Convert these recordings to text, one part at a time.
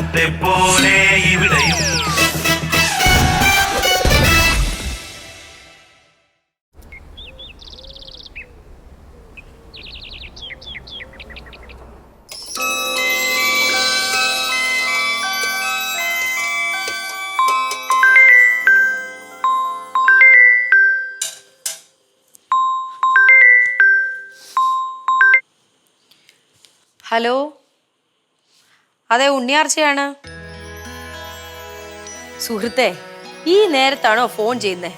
പണ്ടത്തെ പോലെ ഇവിടെയും. ഹലോ, അതെ ഉണ്ണിയാർച്ചയാണ്. സുഹൃത്തെ, ഈ നേരത്താണോ ഫോൺ ചെയ്യുന്നത്?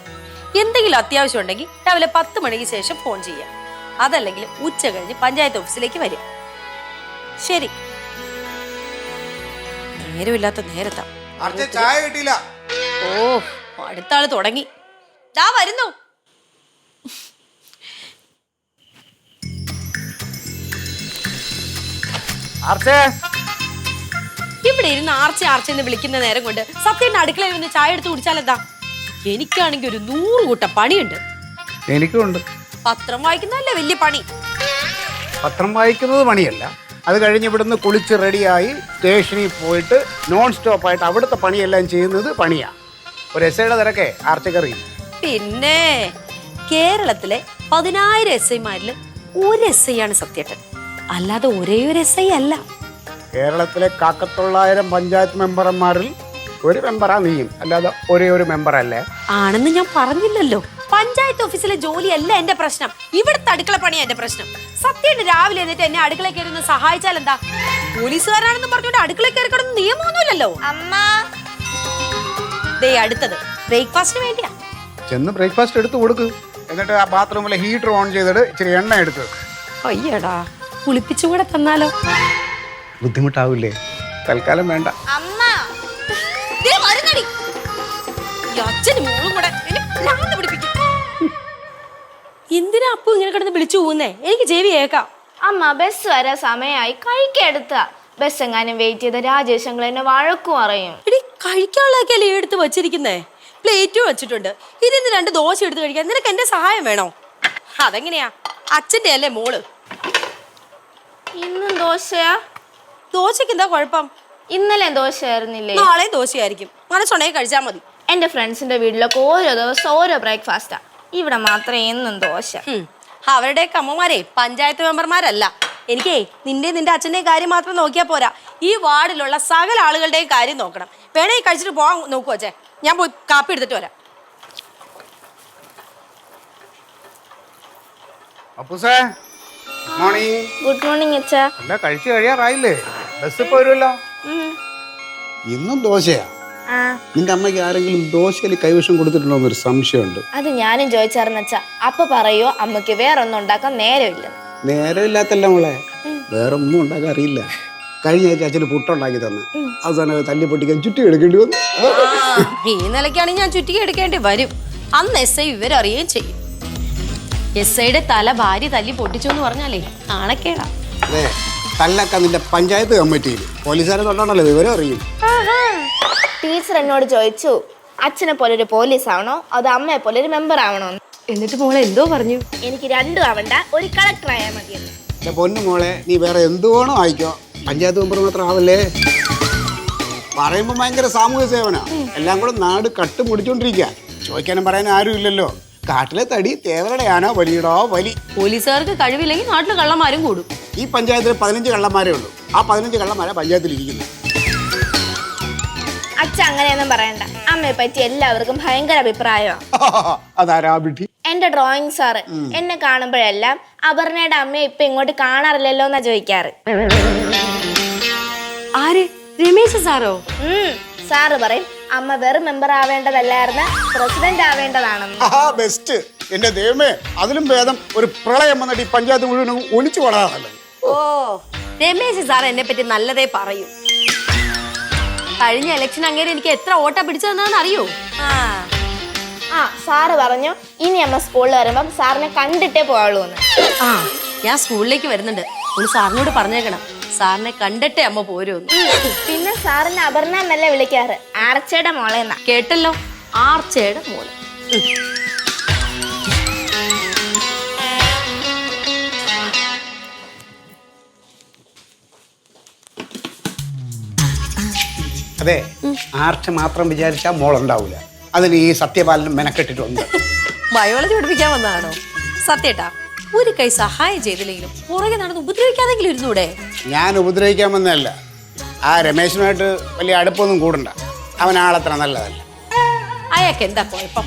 എന്തെങ്കിലും അത്യാവശ്യം ഉണ്ടെങ്കിൽ രാവിലെ 10 മണിക്ക് ശേഷം ഫോൺ ചെയ്യാം. അതല്ലെങ്കിൽ ഉച്ച കഴിഞ്ഞ് പഞ്ചായത്ത് ഓഫീസിലേക്ക് വരിക. ശരി. നേരമില്ലാത്ത നേരത്താ. ഓ, അടുത്ത ആള് തുടങ്ങി. ദാ വരുന്നു. ഇവിടെ ഇരുന്ന് ആർച്ചെന്ന് വിളിക്കുന്ന നേരം കൊണ്ട് സത്യന്റെ അടുക്കളയിൽ നിന്ന് ചായ എടുത്ത് കുടിച്ചാലെന്താ? എനിക്കാണെങ്കിൽ ഒരു 100 കൂട്ടം പണിയുണ്ട്. എനിക്കുണ്ട്. പത്രം വായിക്കുന്നതല്ലേ വലിയ പണി. പത്രം വായിക്കുന്നത് പണിയല്ല, അത് കഴിഞ്ഞ് ഇവിടുന്ന് കുളിച്ച് റെഡിയായി സ്റ്റേഷനിൽ പോയിട്ട് നോൺ സ്റ്റോപ്പായിട്ട് അവിടുത്തെ പണിയെല്ലാം ചെയ്യുന്നത് പണിയാ. ഒരു എസ്ഐയുടെ തിരക്കേ ആർച്ചക്കറി. പിന്നെ കേരളത്തിലെ 10,000 എസ്ഐമാരിൽ ഒരു എസ്ഐ ആണ് സത്യേട്ടൻ, അല്ലാതെ ഒരേ ഒരു എസ്ഐ അല്ല. കേരളത്തിലെ 1,900 പഞ്ചായത്ത് മെമ്പർമാരിൽ ഒരു മെമ്പറാ നീയും, അല്ലാതെ ഒരേ ഒരു മെമ്പർ അല്ലേ? ആണെന്ന് ഞാൻ പറഞ്ഞില്ലല്ലോ. പഞ്ചായത്ത് ഓഫീസിലെ ജോലിയല്ല എന്റെ പ്രശ്നം, ഇവിടുത്തെ അടുക്കള പണിയാ എന്റെ പ്രശ്നം. സത്യേട്ടൻ രാവിലെ എന്നിട്ട് എന്നെ അടുക്കള കയറി ഒന്ന് സഹായിച്ചാൽ എന്താ? പോലീസുകാരാണെന്ന് പറഞ്ഞുകൊണ്ട് അടുക്കള കയറി കിടന്ന് നിയമമൊന്നുമില്ലല്ലോ. അമ്മ ദേ അടുത്തത് ബ്രേക്ക്ഫാസ്റ്റിന് വേണ്ടിയാ. ചെന്ന് ബ്രേക്ക്ഫാസ്റ്റ് എടുത്ത് കൊടുക്ക്. എന്നിട്ട് ആ ബാത്റൂമിലെ ഹീറ്റർ ഓൺ ചെയ്തിട്ട് ഇച്ചിരി എണ്ണ എടുത്ത്. അയ്യടാ, കുളിപ്പിച്ചുകൂടെ തന്നാലോ? ബുദ്ധിമുട്ടാവില്ലേ? തൽക്കാലം വേണ്ട. അമ്മ എന്തിനാ അപ്പു ഇങ്ങനെ കിടന്ന് വിളിച്ചു പോകുന്നേ? എനിക്ക് ചെവി കേൾക്കാം. അമ്മ ബസ് വരാൻ സമയമായി, കഴിക്കെടുത്ത ബസ് എങ്ങാനും വെയിറ്റ് ചെയ്ത രാജേഷ് അങ്കിൾ എന്നെ വഴക്കു പറയും. എടി, കഴിക്കാനുള്ളതൊക്കെയല്ലേ എടുത്ത് വെച്ചിരിക്കുന്നേ? പ്ലേറ്റും വെച്ചിട്ടുണ്ട്. ഇതിന്ന് 2 ദോശ എടുത്ത് കഴിക്കാൻ നിനക്ക് എന്റെ സഹായം വേണോ? അതെങ്ങനെയാ? അച്ഛന്റെ അല്ലേ മോള്. ഇന്നും ദോശയാ? ദോശക്ക് എന്താ കുഴപ്പം? ഇന്നലെ ദോശയായിരുന്നില്ലേ? നാളെ ദോശയായിരിക്കും. മനസ്സുണ്ടെങ്കിൽ കഴിച്ചാൽ മതി. എന്റെ ഫ്രണ്ട്സിന്റെ വീട്ടിലൊക്കെ ഓരോ ദിവസം ഓരോ ബ്രേക്ക്ഫാസ്റ്റാ, ഇവിടെ മാത്രം എന്നും ദോശ. അവരുടെയൊക്കെ അമ്മമാരെ പഞ്ചായത്ത് മെമ്പർമാരല്ല. എനിക്കേ നിന്റെ അച്ഛൻ്റെയും കാര്യം മാത്രം നോക്കിയാൽ പോരാ, ഈ വാർഡിലുള്ള സകല ആളുകളുടെയും കാര്യം നോക്കണം. വേണേ കഴിച്ചിട്ട് പോകാൻ നോക്കൂ അച്ഛേ. ഞാൻ പോയി കാപ്പി എടുത്തിട്ട് വരാം. അപ്പുസേ, മോർണിംഗ്. ഗുഡ് മോർണിംഗ് അച്ഛാ. അല്ല, കഴിച്ചു കഴിയാറായില്ലേ? ബസ് ഇപ്പൊ വരുമല്ലോ. ഇന്നും ദോശയാ? നിന്റെ അമ്മയ്ക്ക് ആരെങ്കിലും ദോശയിൽ കൈവശം കൊടുത്തിട്ടുണ്ടോ എന്നൊരു സംശയമുണ്ട്. അത് ഞാനും ചോദിച്ചായിരുന്നു അച്ഛാ. അപ്പൊ പറയോ അമ്മക്ക് വേറൊന്നും ഉണ്ടാക്കാൻ നേരമില്ല. നേരമില്ലാത്തല്ല മോളെ, വേറെ ഒന്നും ഉണ്ടാക്കാൻ അറിയില്ല. കഴിഞ്ഞ ആഴ്ച അച്ഛന് പുട്ടുണ്ടാക്കി തന്നു, അവസാനം തല്ലി പൊട്ടിക്കാൻ ചുറ്റി എടുക്കേണ്ടി വന്നു. ഈ നിലയ്ക്കാണെങ്കിൽ ഞാൻ ചുറ്റി എടുക്കേണ്ടി വരും. അന്ന് എസ് ഐ വിവരറിയുകയും ചെയ്യും. എസ് ഐയുടെ തല ഭാര്യ തല്ലി പൊട്ടിച്ചു എന്ന് പറഞ്ഞാലേ നാണക്കേടാ. അതെ, തല്ലൊക്കെ നിന്റെ പഞ്ചായത്ത് കമ്മിറ്റിയിൽ പോലീസുകാരെ തൊട്ടാണല്ലോ വിവരം അറിയും. ടീച്ചർ എന്നോട് ചോദിച്ചു, അച്ഛനെ പോലെ ഒരു പോലീസ് ആവണോ അതോ അമ്മയെ പോലെ ഒരു മെമ്പർ ആവണോ? എന്നിട്ട് മോളെ എന്തോ പറഞ്ഞു? എനിക്ക് രണ്ടും ആവണ്ട, ഒരു കളക്ടർ ആയാൽ മതിയെന്ന്. എന്റെ പൊന്നു മോളെ, നീ വേറെ എന്ത് വേണോ ആയിക്കോ, പഞ്ചായത്ത് മെമ്പർ മാത്രം ആവല്ലേ. പറയുമ്പോ ഭയങ്കര സാമൂഹ്യ സേവന, എല്ലാം കൂടെ നാട് കട്ട് മുടിച്ചോണ്ടിരിക്കുക. ചോദിക്കാനും പറയാനും ആരും ഇല്ലല്ലോ. കാട്ടിലെ തടി തേവരുടെയാണോ വലിയടോ വലി. പോലീസുകാർക്ക് കഴിവില്ലെങ്കിൽ നാട്ടിൽ കള്ളന്മാരും കൂടും. ഈ പഞ്ചായത്തിൽ 15 കള്ളന്മാരേ ഉള്ളൂ. ആ 15 കള്ളന്മാരെ പഞ്ചായത്തിൽ ഇരിക്കുന്നു. അച്ഛൻ അങ്ങനെയൊന്നും പറയണ്ട, അമ്മയെ പറ്റി എല്ലാവർക്കും ഭയങ്കര അഭിപ്രായമാണ്. അതാരാ വിധി? എന്റെ ഡ്രോയിങ് സാറ് എന്നെ കാണുമ്പോഴെല്ലാം അപർണയുടെ അമ്മയെ ഇപ്പൊ ഇങ്ങോട്ട് കാണാറില്ലല്ലോ എന്നാ ചോദിക്കാറ്. ആര്? രമേശ് സാറോ? സാറ് പറയും അമ്മ വെറും മെമ്പർ ആവേണ്ടതല്ലായിരുന്നു, പ്രസിഡന്റ് ആവേണ്ടതാണെന്ന്. ബെസ്റ്റ്. എന്റെ ദൈവമേ, അതിലും ഭേദം ഒരു പ്രളയം വന്നിട്ട് ഈ പഞ്ചായത്ത് മുഴുവൻ ഒളിച്ചു വളരാണല്ലോ. ഓ, രമേശ് സാർ എന്നെ പറ്റി നല്ലതേ പറയൂ. കഴിഞ്ഞ ഇലക്ഷൻ അങ്ങേരെ എനിക്ക് എത്ര വോട്ടാ പിടിച്ചതെന്ന് അറിയോ? സാറ് പറഞ്ഞു ഇനി അമ്മ സ്കൂളിൽ വരുമ്പം സാറിനെ കണ്ടിട്ടേ പോവുള്ളൂ എന്ന്. ഞാൻ സ്കൂളിലേക്ക് വരുന്നുണ്ട്, ഒന്ന് സാറിനോട് പറഞ്ഞേക്കണം, സാറിനെ കണ്ടിട്ടേ അമ്മ പോരുമെന്ന്. പിന്നെ സാറിനെ അപർണ എന്നല്ലേ വിളിക്കാറ്, ആർച്ചയുടെ മോളെന്നാ. കേട്ടല്ലോ, ആർച്ചയുടെ മോള്. അതെ, ആർച്ച മാത്രം വിചാരിച്ചാൽ മോളുണ്ടാവില്ല. അതിന് ഈ സത്യപാലനം മെനക്കെട്ടിട്ടുണ്ട്. ബയോളജി പഠിപ്പിക്കാൻ വന്നതാണോ? സത്യേട്ടാ, ഒരു കൈ സഹായം ചെയ്തില്ലെങ്കിലും പുറകെ നടന്ന് ഉപദ്രവിക്കാതെങ്കിലും ഇരുന്നൂടെ? ഞാൻ ഉപദ്രവിക്കാൻ വന്നതല്ല. ആ രമേശനുമായിട്ട് വലിയ അടുപ്പൊന്നും കൂടണ്ട. അവൻ ആളത്ര നല്ലതല്ല. അയാൾക്ക് എന്താ കുഴപ്പം?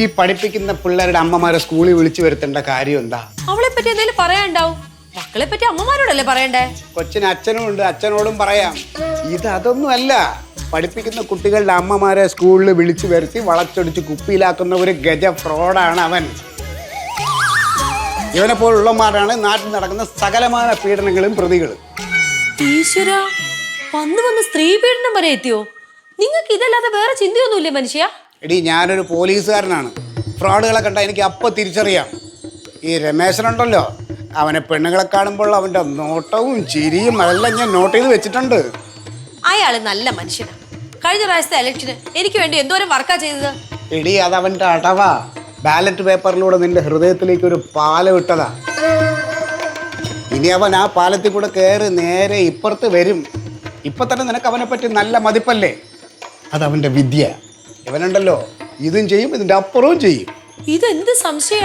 ഈ പഠിപ്പിക്കുന്ന പിള്ളേരുടെ അമ്മമാരെ സ്കൂളിൽ വിളിച്ചു വരുത്തേണ്ട കാര്യം എന്താ? അവളെ പറ്റി എന്തെങ്കിലും പറയാനുണ്ടാവും. മക്കളെ പറ്റി അമ്മമാരോടല്ലേ പറയണ്ടേ? കൊച്ചിന് അച്ഛനും ഉണ്ട്, അച്ഛനോടും പറയാം. അതൊന്നുമല്ല. പഠിപ്പിക്കുന്ന കുട്ടികളുടെ അമ്മമാരെ സ്കൂളിൽ വിളിച്ചു വരുത്തി വളച്ചൊടിച്ച് കുപ്പിയിലാക്കുന്ന ഒരു ഗജ ഫ്രോഡാണ് അവൻ. ഇവനെ പോലുള്ളമാരാണ് നാട്ടിൽ നടക്കുന്ന സകലമായ പീഡനങ്ങളും പ്രതികളും. ഈശ്വര, വന്ന് സ്ത്രീ പീഡനം വരെ എത്തിയോ? നിങ്ങൾക്ക് ഇതല്ലാതെ വേറെ ചിന്തയൊന്നുമില്ലേ മനുഷ്യ? എടി, ഞാനൊരു പോലീസുകാരനാണ്. ഫ്രോഡുകളെ കണ്ട എനിക്ക് അപ്പം തിരിച്ചറിയാം. ഈ രമേശനുണ്ടല്ലോ, അവനെ പെണ്ണുങ്ങളെ കാണുമ്പോൾ അവൻ്റെ നോട്ടവും ചിരിയും അതെല്ലാം ഞാൻ നോട്ട് ചെയ്ത് വെച്ചിട്ടുണ്ട്. അയാള് നല്ല മനുഷ്യനാണ്. കഴിഞ്ഞ പ്രാവശ്യത്തെ ഇലക്ഷന് എനിക്ക് വേണ്ടി എന്തോരം വർക്കാ ചെയ്തത്. എടി, അത് അവൻ്റെ അടവാ. ബാലറ്റ് പേപ്പറിലൂടെ നിന്റെ ഹൃദയത്തിലേക്ക് ഒരു പാലം ഇട്ടതാ. ഇനി അവൻ ആ പാലത്തിൽ കൂടെ കയറി നേരെ ഇപ്പുറത്ത് വരും. ഇപ്പൊ തന്നെ നിനക്ക് അവനെ പറ്റി നല്ല മതിപ്പല്ലേ? അതവൻ്റെ വിദ്യ. ഇവനുണ്ടല്ലോ, ഇതും ചെയ്യും, ഇതിന്റെ അപ്പുറവും ചെയ്യും. ഇതെന്ത് സംശയ?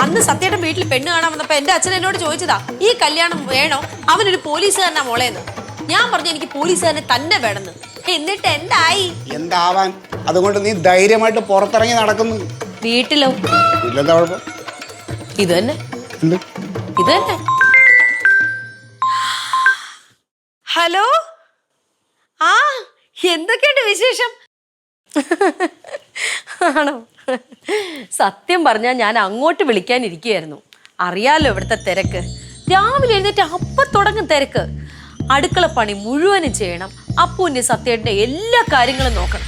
അന്ന് സത്യേട്ടൻ വീട്ടിൽ പെണ്ണ് കാണാൻ വന്നപ്പോ എന്റെ അച്ഛൻ എന്നോട് ചോദിച്ചതാ, ഈ കല്യാണം വേണോ? അവനൊരു പോലീസുകാരനാ മോളേന്ന്. ഞാൻ പറഞ്ഞു എനിക്ക് പോലീസുകാരനെ തന്നെ വേണമെന്ന്. എന്നിട്ട് എന്തായി? എന്താവാൻ? അതുകൊണ്ട് നീ ധൈര്യമായിട്ട് പുറത്തിറങ്ങി നടക്കുന്നു. വീട്ടിലോ? ഇല്ലെന്താ കുഴപ്പം? ഇത് തന്നെ. ഇത് തന്നെ. ഹലോ, ആ എന്തൊക്കെയുണ്ട് വിശേഷം? ആണോ? സത്യം പറഞ്ഞാൽ ഞാൻ അങ്ങോട്ട് വിളിക്കാനിരിക്കുകയായിരുന്നു. അറിയാലോ ഇവിടുത്തെ തിരക്ക്. രാവിലെ എഴുന്നേറ്റ് അപ്പം തുടങ്ങും തിരക്ക്. അടുക്കള പണി മുഴുവനും ചെയ്യണം. അപ്പൂന്റെ സത്യേട്ടന്റെ എല്ലാ കാര്യങ്ങളും നോക്കണം.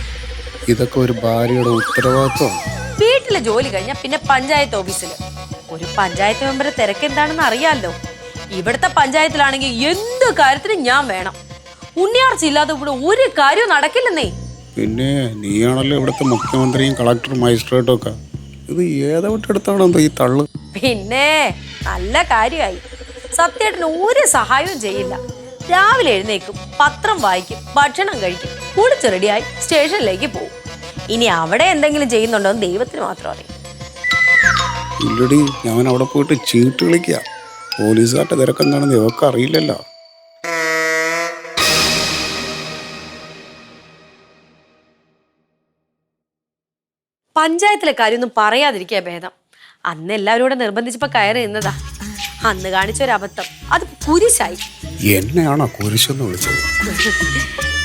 ഇതൊക്കെ ഒരു ഭാര്യയുടെ ഉത്തരവാദിത്വം. വീട്ടിലെ ജോലി കഴിഞ്ഞാൽ പിന്നെ പഞ്ചായത്ത് ഓഫീസിൽ ഒരു പഞ്ചായത്ത് മെമ്പറെ തിരക്ക് എന്താണെന്ന് അറിയാമല്ലോ. ഇവിടുത്തെ പഞ്ചായത്തിലാണെങ്കിൽ എന്ത് കാര്യത്തിനും ഞാൻ വേണം. ഉണ്ണിയാർച്ച ഇല്ലാതെ ഇവിടെ ഒരു കാര്യവും നടക്കില്ലെന്നേ. പിന്നെ നീയാണല്ലോ ഇവിടുത്തെ മുഖ്യമന്ത്രിയും കളക്ടറും മജിസ്ട്രേറ്റും ഒക്കെ. ഇത് ഏതവിട്ടെടുത്താണോ ഈ തള്ളു? പിന്നെ നല്ല കാര്യമായി. സത്യേട്ടന് ഒരു സഹായവും ചെയ്യില്ല. രാവിലെ എഴുന്നേക്കും, പത്രം വായിക്കും, ഭക്ഷണം കഴിക്കും, കുളിച്ച് റെഡിയായി സ്റ്റേഷനിലേക്ക് പോകും. ഇനി അവിടെ എന്തെങ്കിലും ചെയ്യുന്നുണ്ടോ എന്ന് ദൈവത്തിന് മാത്രം അറിയാം. ഇല്ലടി, ഞാൻ അവിടെ പോയിട്ട് ചീട്ട് കളിക്കുക. പോലീസുകാരുടെ തിരക്കെന്താണെന്ന് ഇവർക്ക് അറിയില്ലല്ലോ. പഞ്ചായത്തിലെ കാര്യമൊന്നും പറയാതിരിക്കുക ഭേദം. അന്ന് എല്ലാവരും കൂടെ നിർബന്ധിച്ചപ്പോ കയറി നിന്നതാ. അന്ന് കാണിച്ചൊരബദ്ധം അത് കുരിശായി. എന്നെയാണോ കുരിശെന്ന് വിളിച്ചത്?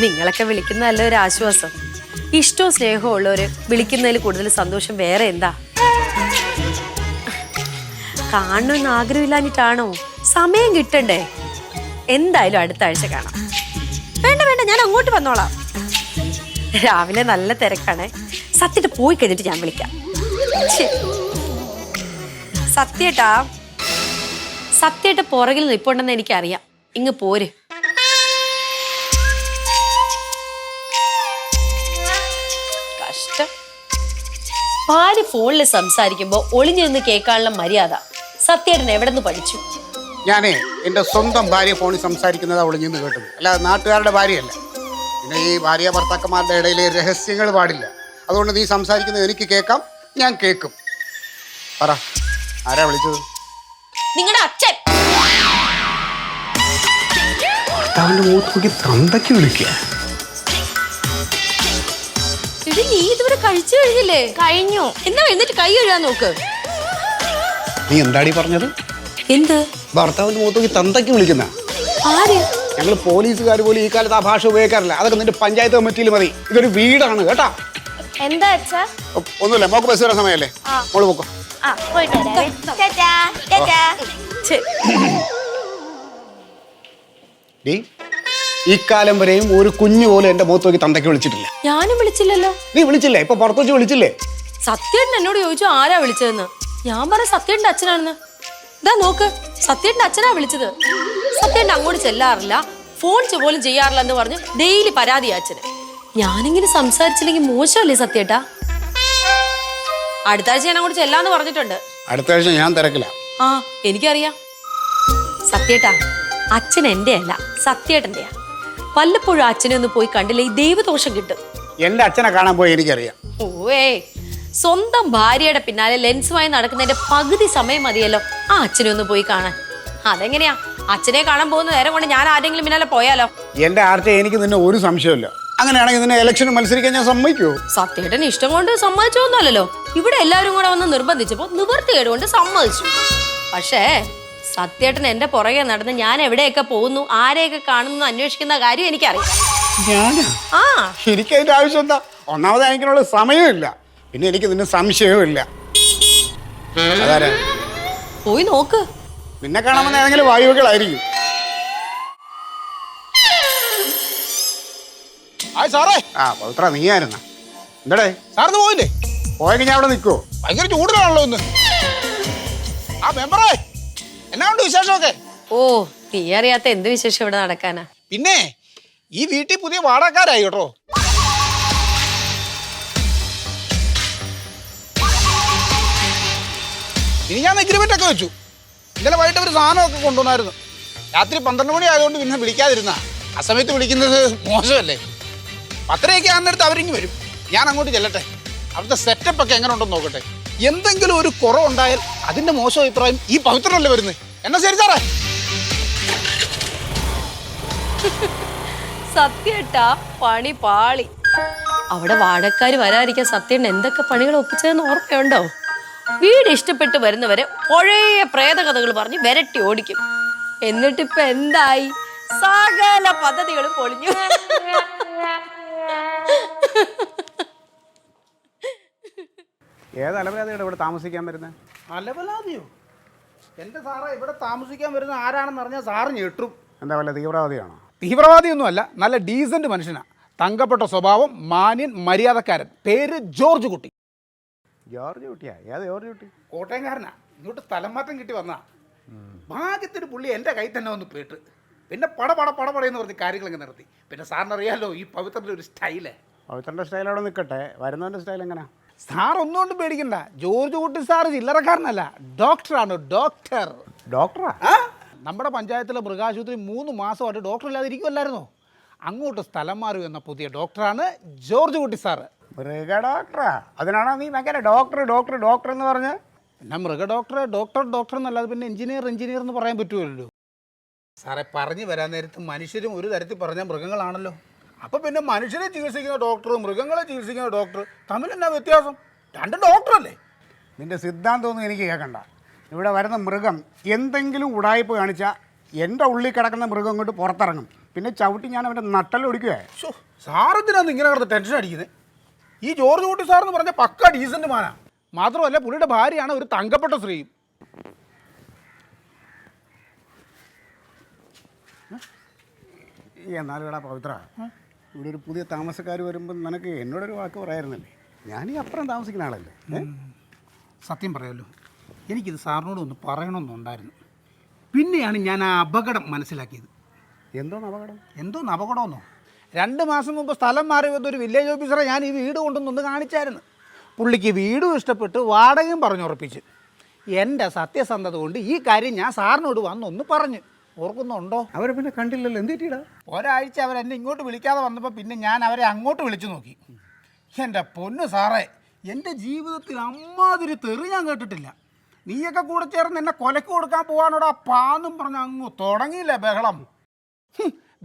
നിങ്ങളൊക്കെ വിളിക്കുന്നതല്ല ഒരു ആശ്വാസം. ഇഷ്ടവും സ്നേഹവും ഉള്ളവര് വിളിക്കുന്നതിൽ കൂടുതൽ സന്തോഷം വേറെ എന്താ? കാണണമെന്ന് ആഗ്രഹമില്ലാഞ്ഞിട്ടാണോ? സമയം കിട്ടണ്ടേ? എന്തായാലും അടുത്ത ആഴ്ച കാണാം. വേണ്ട വേണ്ട, ഞാൻ അങ്ങോട്ട് വന്നോളാം. രാവിലെ നല്ല തിരക്കാണ്. സത്യേട്ട് പോയി കഴിഞ്ഞിട്ട് ഞാൻ വിളിക്കാം. സത്യേട്ടാ, സത്യേട്ട പുറകിൽ നിൽപ്പുണ്ടെന്ന് എനിക്കറിയാം. ഇങ്ങ് പോര്. കഷ്ടം. ഭാര്യ ഫോണിൽ സംസാരിക്കുമ്പോ ഒളിഞ്ഞു നിന്ന് കേൾക്കാനുള്ള മര്യാദ സത്യേട്ടൻ എവിടെ നിന്ന് പഠിച്ചു? ഞാനേ എൻ്റെ സ്വന്തം ഭാര്യ ഫോണിൽ സംസാരിക്കുന്നത് ഒളിഞ്ഞു നിന്ന് കേട്ടത്, അല്ലാതെ നാട്ടുകാരുടെ ഭാര്യയല്ല. പിന്നെ ഈ ഭാര്യ ഭർത്താക്കന്മാരുടെ ഇടയിലെ രഹസ്യങ്ങൾ പാടില്ല. അതുകൊണ്ട് നീ സംസാരിക്കുന്നത് എനിക്ക് കേൾക്കാം, ഞാൻ കേൾക്കും. പറ, ആരാ വിളിച്ചത്? നിങ്ങളുടെ അച്ഛൻ. ഭർത്താവിന്റെ മൂത്ത് തന്തയ്ക്ക് വിളിക്കുക. നീ ഇതുവരെ കഴിച്ചു കഴിഞ്ഞില്ലേ? കഴിഞ്ഞു. എന്നാ എന്നിട്ട് കൈ കഴുകാൻ നോക്ക്. നീ എന്താടി പറഞ്ഞത്? എന്ത്? ഭർത്താവിന്റെ മൂത്ത് തന്തയ്ക്ക് വിളിക്കുന്ന ആര്? ഞങ്ങൾ പോലീസുകാർ പോലും ഈ കാലത്ത് ആ ഭാഷ ഉപയോഗിക്കാറില്ല. അതൊക്കെ നിന്റെ പഞ്ചായത്ത് കമ്മിറ്റിയിൽ മതി. ഇതൊരു വീടാണ് കേട്ടാ. എന്താ അച്ഛാ? ഒന്നുമില്ല, മോക്ക് ബസ് വരാൻ സമയമല്ലേ, മോള് പോക്കോ. പോയിട്ട് വരാവേ. ടാറ്റാ, ടാറ്റാ. ഈ കാലം വരെയും ഒരു കുഞ്ഞു പോലും എന്റെ മുഖത്ത് നോക്കി തന്തയ്ക്ക് വിളിച്ചിട്ടില്ല. ഞാനും വിളിച്ചില്ലല്ലോ. നീ വിളിച്ചില്ലേ? ഇപ്പൊ പുറത്തു വെച്ച് വിളിച്ചില്ലേ? സത്യേട്ടൻ എന്നോട് ചോദിച്ചു ആരാ വിളിച്ചതെന്ന്. ഞാൻ പറഞ്ഞ സത്യേട്ടന്റെ അച്ഛനാണെന്ന്. ഇതാ നോക്ക്, സത്യേട്ടന്റെ അച്ഛനാ വിളിച്ചത്. സത്യേട്ടൻ അങ്ങോട്ട് ചെല്ലാറില്ല, ഫോൺ പോലും ചെയ്യാറില്ല എന്ന് പറഞ്ഞ് ഡെയിലി പരാതിയാ അച്ഛന്. ഞാനിങ്ങനെ സംസാരിച്ചില്ലെങ്കിൽ മോശമല്ലേ സത്യേട്ടാ? അടുത്ത ആഴ്ച ഞാൻ അങ്ങോട്ട് ചെല്ലാന്ന് പറഞ്ഞിട്ടുണ്ട്. അടുത്ത ആഴ്ച ഞാൻ തിരക്കില്ല. ആ എനിക്കറിയാം. സത്യേട്ടാ, അച്ഛൻ എന്റെ അല്ല സത്യേട്ടന്റെയാ. വല്ലപ്പോഴും അച്ഛനെ ഒന്ന് പോയി കണ്ടില്ല ഈ ദൈവദോഷം കിട്ടും. എൻ്റെ അച്ഛനെ കാണാൻ പോയി എനിക്കറിയാം. ഓയേ സ്വന്തം ഭാര്യയുടെ പിന്നാലെ ലെൻസുമായി നടക്കുന്നതിന്റെ പകുതി സമയം മതിയല്ലോ ആ അച്ഛനെ ഒന്ന് പോയി കാണാൻ. അതെങ്ങനെയാ അച്ഛനെ കാണാൻ പോകുന്ന നേരം കൊണ്ട് ഞാൻ ആരെങ്കിലും പിന്നാലെ പോയാലോ? എൻ്റെ ആർച്ച എനിക്ക് നിന്നെ ഒരു സംശയമില്ല. അങ്ങനെയാണെങ്കിൽ നിന്നെ ഇലക്ഷന് മത്സരിക്കാൻ ഞാൻ സമ്മതിക്കുമോ? സത്യേട്ടന് ഇഷ്ടം കൊണ്ട് സമ്മതിച്ചോന്നല്ലോ. ഇവിടെ എല്ലാവരും കൂടെ വന്ന് നിർബന്ധിച്ചപ്പോ നിവൃത്തികേട് കൊണ്ട് സമ്മതിച്ചു. പക്ഷേ സത്യേട്ടൻ എന്റെ പുറകെ നടന്ന് ഞാൻ എവിടെയൊക്കെ പോകുന്നു ആരെയൊക്കെ കാണുന്നു അന്വേഷിക്കുന്ന കാര്യം എനിക്കറിയാം. ആ എനിക്ക് അതിന്റെ ആവശ്യം എന്താ? ഒന്നാമത് എനിക്കുള്ള സമയമില്ല, പിന്നെ എനിക്ക് നിന്നെ സംശയവും ഇല്ല. അതാരാ? പോയി നോക്ക്. നിന്നെ കാണാമെന്ന് ഏതെങ്കിലും വായുവകളായിരിക്കും. സാറേ ആ പവിത്ര നീയായിരുന്ന എന്താടേ? സാറിന് പോയില്ലേ? പോയെങ്കിൽ ഞാൻ അവിടെ നിൽക്കുവോ? ഭയങ്കര ചൂടിലാണല്ലോ ഇന്ന്. ആ മെമ്പറേ എന്നാ ഉണ്ട് വിശേഷമൊക്കെ? ഓ നീ അറിയാത്ത എന്ത് വിശേഷം ഇവിടെ നടക്കാനാ? പിന്നെ ഈ വീട്ടിൽ പുതിയ വാടകക്കാരായി കേട്ടോ. ഇനി ഞാൻ എഗ്രിമെന്റ് ഒക്കെ വെച്ചു. ഇന്നലെ വൈകിട്ട് ഒരു സാധനമൊക്കെ കൊണ്ടുവന്നായിരുന്നു. രാത്രി 12 മണി ആയതുകൊണ്ട് പിന്നെ വിളിക്കാതിരുന്ന. ആ സമയത്ത് വിളിക്കുന്നത് മോശമല്ലേ? 10:30 ആകുന്നിടത്ത് അവരിങ്ങി വരും. ഞാൻ അങ്ങോട്ട് ചെല്ലട്ടെ, അവിടുത്തെ സെറ്റപ്പ് ഒക്കെ എങ്ങനെ ഉണ്ടെന്ന് നോക്കട്ടെ. എന്തെങ്കിലും ഒരു കുറവുണ്ടായാൽ അതിന്റെ മോശം അഭിപ്രായം ഈ പവിത്രനല്ലേ വരുന്നത്. എന്നാ ശരി സാറേ. സത്യേട്ടാ പണി പാളി. അവിടെ വാടകക്കാര് വരാതിരിക്കാൻ സത്യേട്ടൻ എന്തൊക്കെ പണികൾ ഒപ്പിച്ചതെന്ന് ഓർമ്മയുണ്ടോ? വീട് ഇഷ്ടപ്പെട്ട് വരുന്നവരെ പഴയ പ്രേതകഥകൾ പറഞ്ഞ് വിരട്ടി ഓടിക്കും. എന്നിട്ടിപ്പൊ എന്തായി? സകല പദ്ധതികളും പൊളിഞ്ഞു. ഏത് അലവലാതിയുടെ ഇവിടെ താമസിക്കാൻ വരുന്നത്? അലവലാതിയോ? എന്റെ സാറേ ഇവിടെ താമസിക്കാൻ വരുന്ന ആരാണെന്ന് അറിഞ്ഞാൽ സാറ് ഞെട്ടും. എന്താ വല്ല തീവ്രവാദിയാണോ? തീവ്രവാദിയൊന്നുമല്ല, നല്ല ഡീസന്റ് മനുഷ്യനാ. തങ്കപ്പെട്ട സ്വഭാവം, മാന്യൻ, മര്യാദക്കാരൻ. പേര് ജോർജ് കുട്ടി. ജോർജ് കുട്ടിയാ? ഏത് ജോർജ് കുട്ടി? കോട്ടയംകാരനാ. ഇങ്ങോട്ട് സ്ഥലം മാറ്റം കിട്ടി വന്നാ. ഭാഗ്യത്തിന് പുള്ളി എൻ്റെ കൈ തന്നെ ഒന്ന് പേട്ട്. പിന്നെ പടപടയെന്ന് പറഞ്ഞ് കാര്യങ്ങളൊക്കെ നടത്തി. പിന്നെ സാറിനറിയാലോ ഈ പവിത്രൻ്റെ ഒരു സ്റ്റൈല്. പവിത്രൻ്റെ സ്റ്റൈൽ അവിടെ നിൽക്കട്ടെ, വരുന്നവൻ്റെ സ്റ്റൈൽ എങ്ങനെയാ? സാർ ഒന്നുകൊണ്ടും പേടിക്കണ്ട. ജോർജ് കുട്ടി സാർ ചില്ലറക്കാരനല്ല, ഡോക്ടറാണ്. ഡോക്ടർ. ഡോക്ടറാ? നമ്മുടെ പഞ്ചായത്തിലെ മൃഗാശുപത്രി 3 മാസമായിട്ട് ഡോക്ടർ ഇല്ലാതിരിക്കുമല്ലായിരുന്നോ? അങ്ങോട്ട് സ്ഥലം മാറി വന്ന പുതിയ ഡോക്ടറാണ് ജോർജ് കുട്ടി സാറ്. മൃഗ ഡോക്ടറാ? അതിനാണോ നീ ഭയങ്കര ഡോക്ടർ എന്ന് പറഞ്ഞ്? പിന്നെ മൃഗ ഡോക്ടർ എന്നല്ലാതെ പിന്നെ എഞ്ചിനീയർ എന്ന് പറയാൻ പറ്റുമല്ലോ. സാറേ പറഞ്ഞു വരാൻ നേരത്ത് മനുഷ്യരും ഒരു തരത്തിൽ പറഞ്ഞാൽ മൃഗങ്ങളാണല്ലോ. അപ്പം പിന്നെ മനുഷ്യരെ ചികിത്സിക്കുന്ന ഡോക്ടർ, മൃഗങ്ങളെ ചികിത്സിക്കുന്ന ഡോക്ടർ തമ്മിൽ എന്നാ വ്യത്യാസം? 2 ഡോക്ടറല്ലേ? നിന്റെ സിദ്ധാന്തമൊന്നും എനിക്ക് കേൾക്കണ്ട. ഇവിടെ വരുന്ന മൃഗം എന്തെങ്കിലും ഉടായ്പ കാണിച്ചാൽ എൻ്റെ ഉള്ളിൽ കിടക്കുന്ന മൃഗം അങ്ങോട്ട് പുറത്തിറങ്ങും. പിന്നെ ചവിട്ടി ഞാൻ അവൻ്റെ നട്ടലൊടിക്കുവേ. സാറെന്തിനാന്ന് ഇങ്ങനെ കിടന്ന് ടെൻഷൻ അടിക്കുന്നത്? ഈ ജോർജ് കുട്ടി സാർ എന്ന് പറഞ്ഞ പക്ക ഡീസന്റ് മാനാ. മാത്രമല്ല പുള്ളിയുടെ ഭാര്യയാണ് ഒരു തങ്കപ്പെട്ട സ്ത്രീയും. എന്നാലും എടാ പവിത്ര, ഇവിടെ ഒരു പുതിയ താമസക്കാർ വരുമ്പോൾ നിനക്ക് എന്നോടൊരു വാക്ക് പറയായിരുന്നല്ലേ? ഞാൻ ഈ അപ്പുറം താമസിക്കുന്ന ആളല്ലേ? സത്യം പറയാമല്ലോ, എനിക്കിത് സാറിനോട് ഒന്ന് പറയണമെന്നുണ്ടായിരുന്നു. പിന്നെയാണ് ഞാൻ ആ അപകടം മനസ്സിലാക്കിയത്. എന്തോന്ന് അപകടമെന്നോ? 2 മാസം മുമ്പ് സ്ഥലം മാറി വന്നൊരു വില്ലേജ് ഓഫീസറെ ഞാൻ ഈ വീട് കൊണ്ടൊന്ന് കാണിച്ചായിരുന്നു. പുള്ളിക്ക് വീടും ഇഷ്ടപ്പെട്ട് വാടകയും പറഞ്ഞുറപ്പിച്ച്. എൻ്റെ സത്യസന്ധത കൊണ്ട് ഈ കാര്യം ഞാൻ സാറിനോട് വന്നൊന്ന് പറഞ്ഞു. ഓർക്കുന്നുണ്ടോ? അവരെ പിന്നെ കണ്ടില്ലല്ലോ. എന്ത് പറ്റിയിടാ? ഒരാഴ്ച അവരെന്നെ ഇങ്ങോട്ട് വിളിക്കാതെ വന്നപ്പോൾ പിന്നെ ഞാൻ അവരെ അങ്ങോട്ട് വിളിച്ചു നോക്കി. എൻ്റെ പൊന്നു സാറേ, എൻ്റെ ജീവിതത്തിൽ അമ്മാതിരി തെറി ഞാൻ കേട്ടിട്ടില്ല. നീയൊക്കെ കൂടെ ചേർന്ന് എന്നെ കൊലക്ക് കൊടുക്കാൻ പോകാനോടാ പാന്നും പറഞ്ഞ് അങ്ങ് തുടങ്ങിയില്ലേ ബഹളം.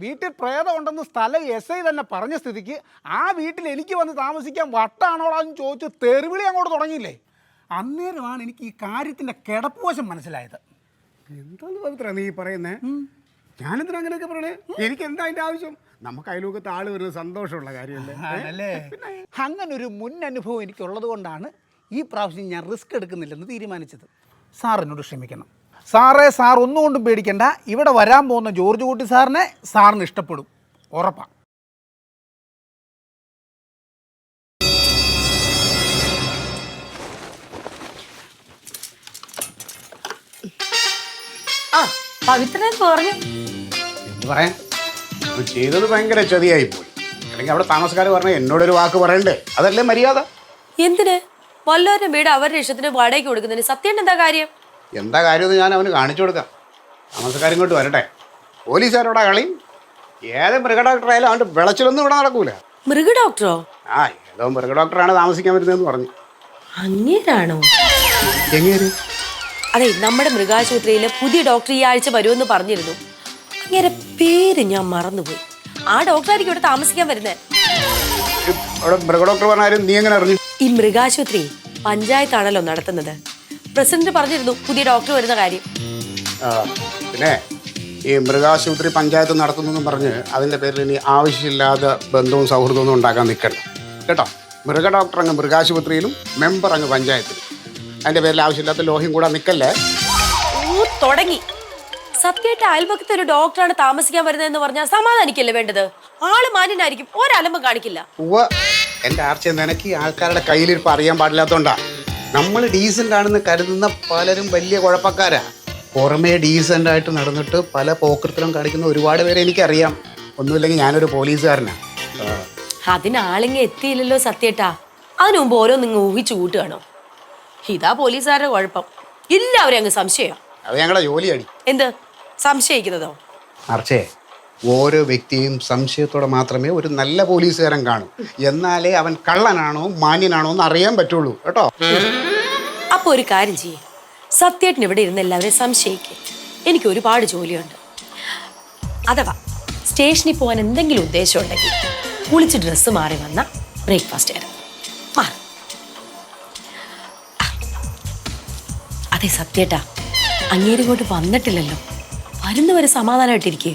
വീട്ടിൽ പ്രേതം ഉണ്ടെന്ന് സ്ഥലം SI തന്നെ പറഞ്ഞ സ്ഥിതിക്ക് ആ വീട്ടിൽ എനിക്ക് വന്ന് താമസിക്കാൻ വട്ടാണോടാന്ന് ചോദിച്ച് തെറിവിളി അങ്ങോട്ട് തുടങ്ങിയില്ലേ. അന്നേരമാണ് എനിക്ക് ഈ കാര്യത്തിൻ്റെ കിടപ്പുവശം മനസ്സിലായത്. എന്താണ് പവിത്ര നീ പറയുന്നേ? ഞാനെന്തിനാ അങ്ങനെയൊക്കെ പറയണേ? എനിക്ക് എന്താ അതിൻ്റെ ആവശ്യം? നമുക്ക് അയൽവക്കത്ത് ആള് വരുന്നത് സന്തോഷമുള്ള കാര്യമല്ലേ? അങ്ങനെ ഒരു മുൻ അനുഭവം എനിക്കുള്ളത് കൊണ്ടാണ് ഈ പ്രാവശ്യം ഞാൻ റിസ്ക് എടുക്കുന്നില്ലെന്ന് തീരുമാനിച്ചത്. സാർ എന്നോട് ക്ഷമിക്കണം. സാറേ, സാർ ഒന്നുകൊണ്ടും പേടിക്കണ്ട. ഇവിടെ വരാൻ പോകുന്ന ജോർജ് കുട്ടി സാറിനെ സാറിന് ഇഷ്ടപ്പെടും, ഉറപ്പാണ്. പവിത്രൻ പറഞ്ഞു. എന്ത് പറയാൻ? ചെയ്തത് ഭയങ്കര ചതിയായി പോയി. അല്ലെങ്കിൽ അവിടെ താമസക്കാർ പറഞ്ഞ എന്നോടൊരു വാക്ക് പറയണ്ടേ? അതല്ലേ മര്യാദ? എന്തിന് വല്ലവരുടെ വീട് അവരുടെ ഇഷ്ടത്തിന് വാടകയ്ക്ക് കൊടുക്കുന്നതിന് സത്യേട്ടൻ എന്താ കാര്യം? എന്താ കാര്യമെന്ന് ഞാൻ അവന് കാണിച്ചു കൊടുക്കാം. താമസക്കാരിങ്ങോട്ട് വരട്ടെ. പോലീസുകാരോടാ കളി. ഏത് മൃഗ ഡോക്ടറായാലും അവൻ്റെ വിളച്ചിലൊന്നും ഇവിടെ നടക്കൂല. മൃഗ ഡോക്ടറോ? ആ ഏതോ മൃഗ ഡോക്ടറാണ് താമസിക്കാൻ വരുന്നതെന്ന് പറഞ്ഞു. അങ്ങേരാണോ? എങ്ങനെ? അതെ, നമ്മുടെ മൃഗാശുപത്രിയിലെ പുതിയ ഡോക്ടർ ഈ ആഴ്ച വരുമെന്ന് പറഞ്ഞിരുന്നു. അങ്ങേരെ പേര് ഞാൻ മറന്നുപോയി. ആ ഡോക്ടറായിരിക്കും ഇവിടെ താമസിക്കാൻ വരുന്നത്. അവിടെ മൃഗ ഡോക്ടർ പറഞ്ഞാലും നീ എങ്ങനെ അറിഞ്ഞു? ഈ മൃഗാശുപത്രി പഞ്ചായത്താണല്ലോ നടത്തുന്നത്. പ്രസിഡന്റ് പറഞ്ഞിരുന്നു പുതിയ ഡോക്ടർ വരുന്ന കാര്യം. പിന്നെ ഈ മൃഗാശുപത്രി പഞ്ചായത്ത് നടത്തുന്നെന്നും പറഞ്ഞ് അതിൻ്റെ പേരിൽ ഇനി ആവശ്യമില്ലാതെ ബന്ധവും സൗഹൃദവും ഒന്നും ഉണ്ടാക്കാൻ നിൽക്കണ്ട കേട്ടോ. മൃഗ ഡോക്ടർ അങ്ങ് മൃഗാശുപത്രിയിലും മെമ്പർ അങ്ങ് പഞ്ചായത്തിലും. അതിൻ്റെ പേരിൽ ആവശ്യമില്ലാത്ത ലോഹ്യം കൂടെ നിൽക്കല്ലേ. ഓ തുടങ്ങി. സത്യമായിട്ട് അയൽപക്കത്തെ ഒരു ഡോക്ടറാണ് താമസിക്കാൻ വരുന്നതെന്ന് പറഞ്ഞാൽ സമാധാനിക്കല്ലേ വേണ്ടത്? ആള് മാന്യനായിരിക്കും, ഒരലമ്പം കാണിക്കില്ല. എൻ്റെ ആർച്ച നിനക്ക് ഈ ആൾക്കാരുടെ കയ്യിലിരിപ്പ് അറിയാൻ പാടില്ലാത്തോണ്ടാ. നമ്മൾ ഡീസൻ്റ് ആണെന്ന് കരുതുന്ന പലരും വലിയ കുഴപ്പക്കാരാ. പുറമേ ഡീസൻ്റ് ആയിട്ട് നടന്നിട്ട് പല പോക്കൃത്തിലും കാണിക്കുന്ന ഒരുപാട് പേരെ എനിക്കറിയാം. ഒന്നുമില്ലെങ്കിൽ ഞാനൊരു പോലീസുകാരനാണ്. അതിനാളിങ്ങ എത്തിയില്ലല്ലോ സത്യേട്ടാ. അതിനു മുമ്പ് ഓരോന്നിങ്ങ് ഊഹിച്ചു കൂട്ടുകയാണോ? ഇതാ പോലീസുകാരുടെ കുഴപ്പം. എല്ലാവരും അങ്ങ് സംശയം. അത് ഞങ്ങളുടെ ജോലിയാടി. എന്ത് സംശയിക്കുന്നതോ? ആർച്ചേ, ഓരോ വ്യക്തിയും സംശയത്തോടെ മാത്രമേ ഒരു നല്ല പോലീസുകാരൻ കാണൂ. എന്നാലേ അവൻ കള്ളനാണോ മാന്യനാണോ എന്ന് അറിയാൻ പറ്റുള്ളൂ കേട്ടോ. അപ്പൊ ഒരു കാര്യം ചെയ്യേ, സത്യേട്ടൻ ഇവിടെ ഇരുന്ന് എല്ലാവരെയും സംശയിക്കും. എനിക്ക് ഒരുപാട് ജോലിയുണ്ട്. അഥവാ സ്റ്റേഷനിൽ പോകാൻ എന്തെങ്കിലും ഉദ്ദേശം ഉണ്ടെങ്കിൽ കുളിച്ച് ഡ്രസ്സ് മാറി വന്ന ബ്രേക്ക്ഫാസ്റ്റ് തരാം. മാറി. അതെ സത്യേട്ടാ, അങ്ങേരിങ്ങോട്ട് വന്നിട്ടില്ലല്ലോ. വരുന്നവരെ സമാധാനമായിട്ടിരിക്കേ.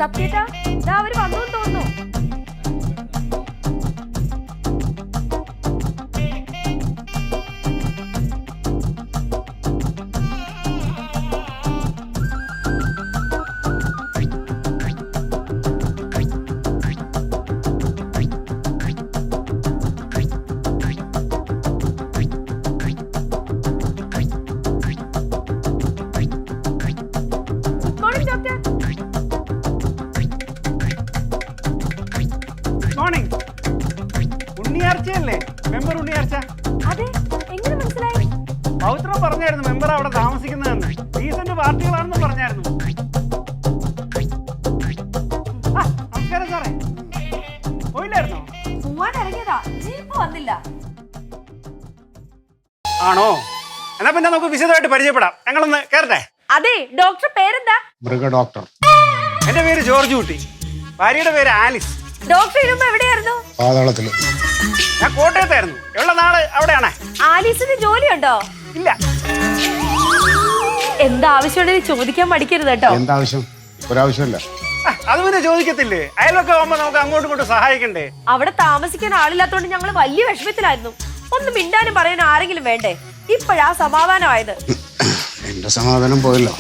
സത്യേട്ടാ, ഇതാ അവര് വന്നു തോന്നുന്നു. ഉണ്ണിയാർച്ചയല്ലേ? മെമ്പർ ഉണ്ണിയാർച്ച. അതെ, എങ്ങനെ മനസ്സിലായി? പൗത്രം പറഞ്ഞായിരുന്നു മെമ്പർ അവിടെ താമസിക്കുന്നതെന്ന്. ഡീസന്റ് പാർട്ടികളാണെന്ന് പറഞ്ഞായിരുന്നു. നമസ്കാരം സാറേ. പോയില്ലായിരുന്നോ? ഇറങ്ങിയതാ, ജീപ്പ് വന്നില്ല. ആണോ? എന്നാ പിന്നെ നമുക്ക് വിശദമായിട്ട് പരിചയപ്പെടാം. ഞങ്ങളൊന്ന് കേറട്ടെ. അതെ, ഡോക്ടർ പേരെന്താ? മൃഗ ഡോക്ടർ. എന്റെ പേര് ജോർജ് കുട്ടി, ഭാര്യയുടെ പേര് ആലിസ്. ഡോക്ടർ ഇരുമ്പോ എവിടെയായിരുന്നു? പാതാളത്തില്. ഞാൻ കോട്ടയത്തായിരുന്നു. ഉള്ള നാട് അവിടെയാണ്. ആലീസിന് ജോലിയുണ്ടോ? ഇല്ല. എന്താവശ്യമുണ്ടെങ്കിൽ ചോദിക്കാൻ മടിക്കരുത് കേട്ടോ. എന്താവശ്യം? ഒരാവശ്യമില്ല. അത് പിന്നെ ചോദിക്കത്തില്ലേ? അയലൊക്കെ ആവുമ്പോ നമുക്ക് അങ്ങോട്ടും ഇങ്ങോട്ടും സഹായിക്കണ്ടേ? അവിടെ താമസിക്കാൻ ആളില്ലാത്തോണ്ട് ഞങ്ങൾ വലിയ വിഷമത്തിലായിരുന്നു. ഒന്ന് മിണ്ടാനും പറയാനും ആരെങ്കിലും വേണ്ടേ? ഇപ്പോഴാ സമാധാനമായത്. എന്റെ സമാധാനം പോയല്ലോ.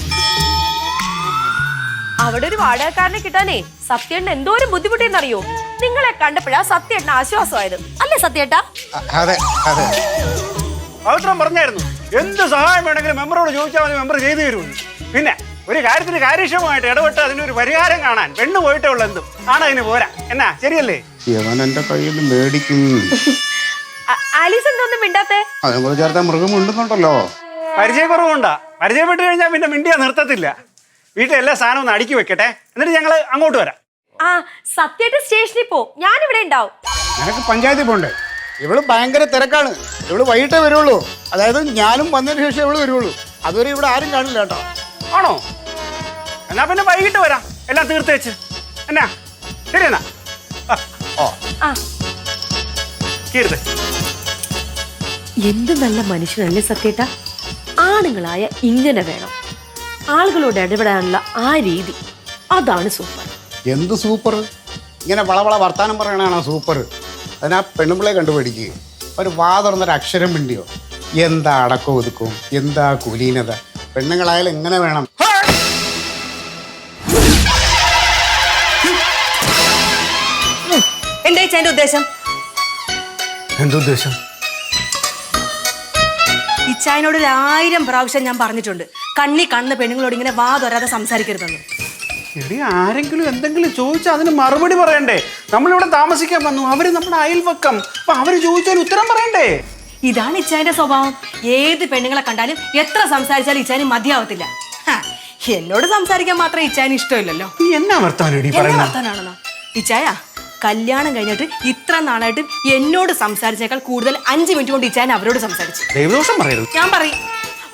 അവിടെ ഒരു വാടകക്കാരനെ കിട്ടാനേ സത്യേട്ടന് എന്തോരം ബുദ്ധിമുട്ടിയെന്നറിയോ? നിങ്ങളെ കണ്ടപ്പോഴാ സത്യേട്ടന് ആശ്വാസമായത് അല്ലേ സത്യേട്ടാ? അതെ അതെ. പൗത്രം പറഞ്ഞായിരുന്നു എന്ത് സഹായം വേണമെങ്കിലും മെമ്പറോട് ചോദിച്ചാൽ മതി, മെമ്പർ ചെയ്തു തരുമെന്ന്. പിന്നെ ഒരു കാര്യത്തിന് കാര്യക്ഷമമായിട്ട് ഇടപെട്ട് അതിനൊരു പരിഹാരം കാണാൻ പെണ്ണ് പോയിട്ടേ ഉള്ള എന്തും ആണ് അതിന് പോരാ. എന്നാ ശരിയല്ലേ? ഇവൻ എന്റെ കയ്യിൽ നിന്ന് മേടിക്കും. ആലീസ് എന്തൊന്നും മിണ്ടാത്തെ? അതിനെ ചേർത്ത മൃഗം ഉണ്ടെന്നുണ്ടല്ലോ. പരിചയക്കുറവുണ്ടാ. പരിചയപ്പെട്ട് കഴിഞ്ഞാൽ പിന്നെ മിണ്ടിയാ നിർത്തത്തില്ല. വീട്ടിൽ എല്ലാ സാധനവും ഒന്ന് അടുക്കി വെക്കട്ടെ, എന്നിട്ട് ഞങ്ങൾ അങ്ങോട്ട് വരാം. ആ സത്യേട്ടൻ സ്റ്റേഷനിൽ പോ, ഞാനിവിടെ ഉണ്ടാവും. നിനക്ക് പഞ്ചായത്തിൽ പോണ്ടേ? ഇവള് ഭയങ്കര തിരക്കാണ്. ഇവള് വൈകിട്ടേ വരുള്ളൂ. അതായത് ഞാനും വന്നതിന് ശേഷം ഇവള് വരുള്ളൂ. അതുവരെ ഇവിടെ ആരും കാണില്ല കേട്ടോ. ആണോ? എന്നാ പിന്നെ വൈകിട്ട് വരാം, എല്ലാം തീർത്ത് വെച്ച്. എന്നാ ശരി എന്നാ. കീർത്ത് എന്ത് നല്ല മനുഷ്യനല്ലേ സത്യേട്ടാ. ആണുങ്ങളായ ഇങ്ങനെ വേണം. ആളുകളോട് ഇടപെടാനുള്ള ആ രീതി, അതാണ് സൂപ്പർ. എന്ത് സൂപ്പർ? ഇങ്ങനെ വളവള വർത്താനം പറയണാണോ സൂപ്പർ? അതിനാ പെണ്ണുമ്പിളെ കണ്ടുപിടിക്കുക. ഒരു വാതുറന്നൊരു അക്ഷരം മിണ്ടിയോ? എന്താ അടക്കവും ഒതുക്കവും, എന്താ കുലീനത? പെണ്ണുങ്ങളായാലും എങ്ങനെ വേണം? എന്താ എന്റെ ഉദ്ദേശം? എന്തുദ്ദേശം? ഇച്ചായനോട് 1000 പ്രാവശ്യം ഞാൻ പറഞ്ഞിട്ടുണ്ട്, കണ്ണി കണ്ണ് പെണ്ണുങ്ങളോട് ഇങ്ങനെ വാ തൊരാതെ സംസാരിക്കരുതെന്ന്. എടി ആരെങ്കിലും എന്തെങ്കിലും ചോദിച്ചാൽ അതിന് മറുപടി പറയണ്ടേ? നമ്മളിവിടെ താമസിക്കാൻ വന്നു, അവര് നമ്മുടെ അയൽവക്കം, അപ്പൊ അവര് ചോദിച്ചാൽ ഉത്തരം പറയണ്ടേ? ഇതാണ് ഇച്ചായന്റെ സ്വഭാവം. ഏത് പെണ്ണുങ്ങളെ കണ്ടാലും എത്ര സംസാരിച്ചാലും ഇച്ചായന് മതിയാവത്തില്ല. എന്നോട് സംസാരിക്കാൻ മാത്രമേ ഇച്ചായന് ഇഷ്ടമില്ലല്ലോ. നീ എന്നാ വർത്താനാണെന്നോ? ഇച്ചായ കല്യാണം കഴിഞ്ഞിട്ട് ഇത്ര നാളായിട്ട് എന്നോട് സംസാരിച്ചേക്കാൾ കൂടുതൽ 5 മിനിറ്റ് കൊണ്ട് ഇച്ചായൻ അവരോട് സംസാരിച്ചു. ദൈവദോഷം പറയരുത്. ഞാൻ പറയും,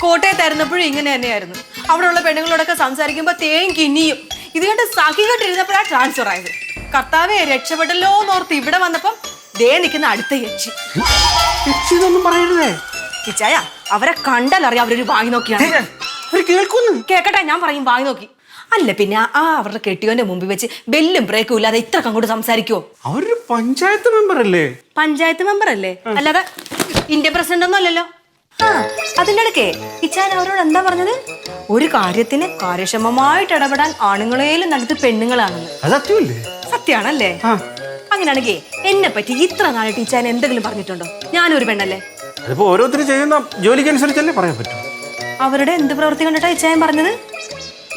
കോട്ടയത്തായിരുന്നപ്പോഴും ഇങ്ങനെ തന്നെയായിരുന്നു. അവിടെയുള്ള പെണ്ണുങ്ങളോടൊക്കെ സംസാരിക്കുമ്പോ തേൻ കിന്നിയും. ഇത് കണ്ട് സഖി കെട്ടിരുന്നപ്പോഴാണ് ട്രാൻസ്ഫർ ആയത്. കർത്താവെ രക്ഷപ്പെട്ടല്ലോ എന്നോർത്ത് ഇവിടെ വന്നപ്പം ദേ നിൽക്കുന്ന അടുത്ത യക്ഷി. ഇതൊന്നും പറയരുതേ. ഇച്ചായ അവരെ കണ്ടാലറിയാം അവരൊരു വാങ്ങി നോക്കിയാണ്. കേക്കട്ടെ, ഞാൻ പറയും വാങ്ങി നോക്കി. അല്ല പിന്നെ അവരുടെ കെട്ടിയോന്റെ മുമ്പിൽ വെച്ച് ബെല്ലും ബ്രേക്കും ഇല്ലാതെ ഇത്രക്ക് അങ്ങോട്ട് സംസാരിക്കുവോ? അവരൊരു പഞ്ചായത്ത് മെമ്പർ അല്ലേ? പഞ്ചായത്ത് മെമ്പർ അല്ലേ, അല്ലാതെ ഇന്ത്യ പ്രസിഡന്റ് ഒന്നും അല്ലല്ലോ. അതിൻ്റെ ഇടയ്ക്ക് ഇച്ചാൻ അവരോട് എന്താ പറഞ്ഞത്? ഒരു കാര്യത്തിന് കാര്യക്ഷമമായിട്ട് ഇടപെടാൻ ആണുങ്ങളേലും നടത്ത് പെണ്ണുങ്ങളാണെന്ന്. സത്യാണല്ലേ? അങ്ങനെയാണെങ്കിൽ എന്നെ പറ്റി ഇത്ര നാളായിട്ട് ഇച്ചാൻ എന്തെങ്കിലും പറഞ്ഞിട്ടുണ്ടോ? ഞാനൊരു പെണ്ണല്ലേ? അതിപ്പോ ഓരോരുത്തർ ചെയ്യുന്ന ജോലിക്കനുസരിച്ചല്ലേ പറയാൻ പറ്റും. അവരുടെ എന്ത് പ്രവൃത്തി കണ്ടിട്ടാ ഇച്ചായൻ പറഞ്ഞത്?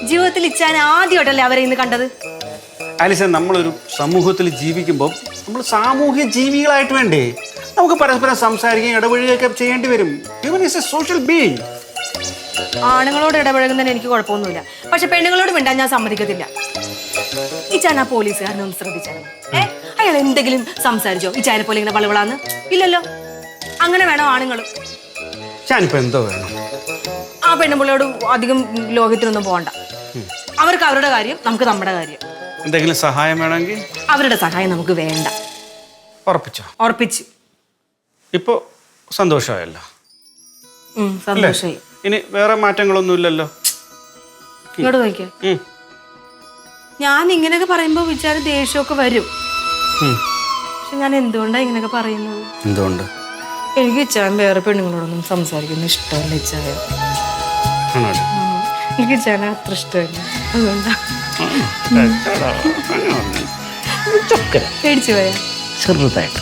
ജീവിതത്തിൽ ഇച്ചാൻ ആദ്യമായിട്ടല്ലേ അവരെ ഇന്ന് കണ്ടത്? ആലിസ, നമ്മളൊരു സമൂഹത്തിൽ ജീവിക്കുമ്പോൾ നമ്മൾ സാമൂഹ്യ ജീവികളായിട്ട് വേണ്ടേ? നമുക്ക് പരസ്പരം സംസാരിക്കുകയും ഇടപഴകുകയൊക്കെ ചെയ്യേണ്ടി വരും. Human is a social being. ആണുങ്ങളോട് ഇടപഴകുന്നതിന് എനിക്ക് കുഴപ്പമൊന്നുമില്ല, പക്ഷെ പെണ്ണുങ്ങളോട് മിണ്ടാൻ ഞാൻ സമ്മതിക്കത്തില്ല. ഇച്ചാൻ ആ പോലീസുകാരനൊന്ന് ശ്രദ്ധിച്ചാണ്. അയാൾ എന്തെങ്കിലും സംസാരിച്ചോ ഇച്ചാനെ പോലെ ഇങ്ങനെ വളവളാന്ന്? ഇല്ലല്ലോ. അങ്ങനെ വേണം ആണുങ്ങൾ. ഞാനിപ്പോ എന്തോ വേണം? ആ പെണ്ണുപിള്ളയോട് അധികം ലോകത്തിനൊന്നും പോകണ്ട. അവർക്ക് അവരുടെ കാര്യം, നമുക്ക് നമ്മുടെ കാര്യം. എന്തെങ്കിലും സഹായം വേണമെങ്കിൽ അവരുടെ സഹായം നമുക്ക് വേണ്ട. ഉറപ്പിച്ചോ? ഉറപ്പിച്ചു. ഇപ്പോ സന്തോഷമായല്ലോ? സന്തോഷമായി. ഇനി വേറെ മാറ്റങ്ങളൊന്നും ഇല്ലല്ലോ? ഇങ്ങോട്ട് നോക്കിയ ഞാൻ ഇങ്ങനെയൊക്കെ പറയുമ്പോ വിചാരം ദേഷ്യമൊക്കെ വരും. പക്ഷെ ഞാൻ എന്തുകൊണ്ടാ ഇങ്ങനെയൊക്കെ പറയുന്നത്? എന്തുകൊണ്ട്? എനിക്ക് ഇച്ചാൻ വേറെ പെണ്ണുങ്ങളോടൊന്നും സംസാരിക്കുന്ന ഇഷ്ടമല്ല. ഇച്ചായ എനിക്ക് ഇച്ചാനെ അത്ര ഇഷ്ടമല്ല. അതുകൊണ്ടാ പേടിച്ചു പോയാ? ചെറുതായിട്ട്